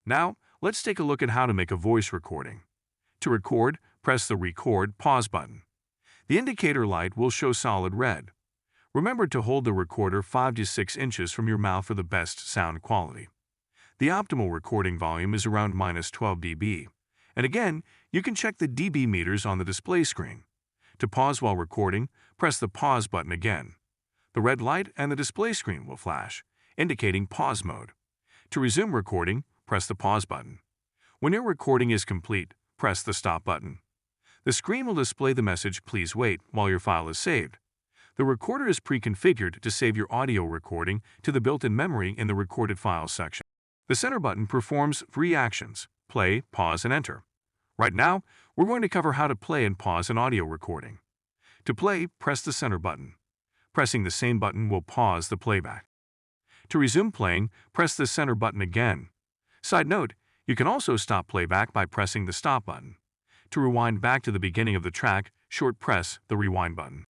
Now, let's take a look at how to make a voice recording. To record, press the Record Pause button. The indicator light will show solid red. Remember to hold the recorder 5 to 6 inches from your mouth for the best sound quality. The optimal recording volume is around -12 dB. And again, you can check the dB meters on the display screen. To pause while recording, press the Pause button again. The red light and the display screen will flash, indicating pause mode. To resume recording, press the Pause button. When your recording is complete, press the Stop button. The screen will display the message "Please wait" while your file is saved. The recorder is pre-configured to save your audio recording to the built-in memory in the Recorded Files section. The center button performs 3 actions: play, pause, and enter. Right now, we're going to cover how to play and pause an audio recording. To play, press the center button. Pressing the same button will pause the playback. To resume playing, press the center button again. Side note, you can also stop playback by pressing the Stop button. To rewind back to the beginning of the track, short press the Rewind button.